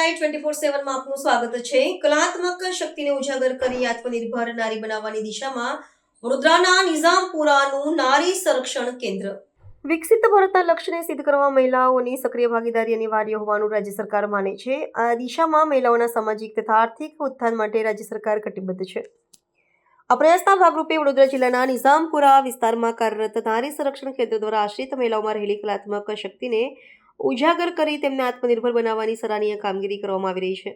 Live 24/7 માં આપનું સ્વાગત છે। કલાત્મક શક્તિને ઉજાગર કરી આત્મનિર્ભર નારી બનાવવાની દિશામાં વડોદરાના નિઝામપુરાનું નારી સંરક્ષણ કેન્દ્ર વિકસિત ભારતના લક્ષ્યને સિદ્ધ કરવા મહિલાઓની સક્રિય ભાગીદારી અનિવાર્ય હોવાનું રાજ્ય સરકાર માને છે। આ દિશામાં મહિલાઓના સામાજિક તથા આર્થિક ઉત્થાન માટે રાજ્ય સરકાર કટિબદ્ધ છે। આ પ્રયાસના ભાગરૂપે વડોદરા જિલ્લાના નિઝામપુરા વિસ્તારમાં કાર્યરત નારી સંરક્ષણ કેન્દ્ર દ્વારા આશ્રિત મહિલાઓમાં રહેલી કલાત્મક શક્તિને ઉજાગર કરી તેમને આત્મનિર્ભર બનાવવાની સરાહનીય કામગીરી કરવામાં આવી રહી છે।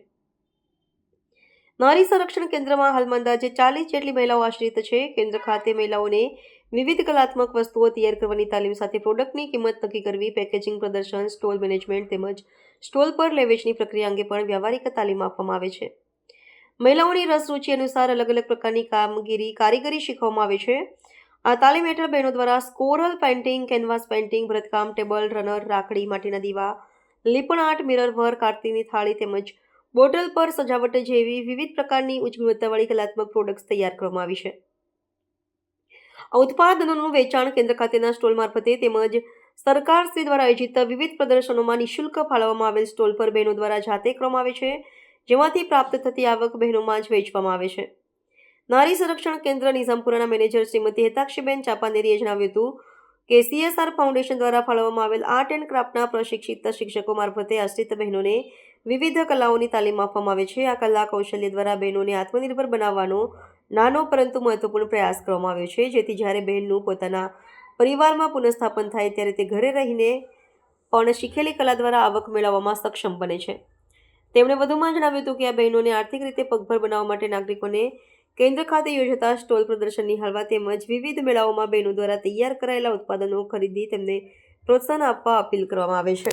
નારી સંરક્ષણ કેન્દ્રમાં હાલમાં અંદાજે 40 જેટલી મહિલાઓ આશ્રિત છે। કેન્દ્ર ખાતે મહિલાઓને વિવિધ કલાત્મક વસ્તુઓ તૈયાર કરવાની તાલીમ સાથે પ્રોડક્ટની કિંમત નક્કી કરવી, પેકેજિંગ, પ્રદર્શન, સ્ટોલ મેનેજમેન્ટ તેમજ સ્ટોલ પર લેવેચની પ્રક્રિયા અંગે પણ વ્યવહારિક તાલીમ આપવામાં આવે છે। મહિલાઓની રસ રુચિ અનુસાર અલગ અલગ પ્રકારની કારીગરી શીખવવામાં આવે છે। આ તાલીમ હેઠળ બહેનો દ્વારા સ્કોરલ પેઇન્ટિંગ, કેનવાસ પેઇન્ટિંગ, ભરતકામ, ટેબલ રનર, રાખડી, માટીના દીવા, લીપણ આર્ટ, મિરર વર્ક, આરતીની થાળી તેમજ બોટલ પર સજાવટ જેવી વિવિધ પ્રકારની ઉચ્ચ ગુણવત્તાવાળી કલાત્મક પ્રોડક્ટ્સ તૈયાર કરવામાં આવી છે। આ ઉત્પાદનોનું વેચાણ કેન્દ્ર ખાતેના સ્ટોલ મારફતે તેમજ સરકારશ્રી દ્વારા આયોજિત વિવિધ પ્રદર્શનોમાં નિઃશુલ્ક ફાળવવામાં આવેલ સ્ટોલ પર બહેનો દ્વારા જાતે કરવામાં આવે છે, જેમાંથી પ્રાપ્ત થતી આવક બહેનોમાં જ વેચવામાં આવે છે। નારી સંરક્ષણ કેન્દ્ર નિઝામપુરાના મેનેજર શ્રીમતી હેતાક્ષીબેન ચાપાનેરીએ જણાવ્યું હતું કે CSR ફાઉન્ડેશન દ્વારા ફાળવવામાં આવેલ આર્ટ એન્ડ ક્રાફ્ટના પ્રશિક્ષિત શિક્ષકો મારફતે આશ્રિત બહેનોને વિવિધ કલાઓની તાલીમ આપવામાં આવે છે। આ કલા કૌશલ્ય દ્વારા બહેનોને આત્મનિર્ભર બનાવવાનો નાનો પરંતુ મહત્વપૂર્ણ પ્રયાસ કરવામાં આવ્યો છે, જેથી જ્યારે બહેનનું પોતાના પરિવારમાં પુનઃસ્થાપન થાય ત્યારે તે ઘરે રહીને પણ શીખેલી કલા દ્વારા આવક મેળવવામાં સક્ષમ બને છે। તેમણે વધુમાં જણાવ્યું હતું કે આ બહેનોને આર્થિક રીતે પગભર બનાવવા માટે નાગરિકોને કેન્દ્ર ખાતે યોજાતા સ્ટોલ પ્રદર્શન નિહાળવા તેમજ વિવિધ મેળાઓમાં બહેનો દ્વારા તૈયાર કરાયેલા ઉત્પાદનો ખરીદી તેમને પ્રોત્સાહન આપવા અપીલ કરવામાં આવે છે।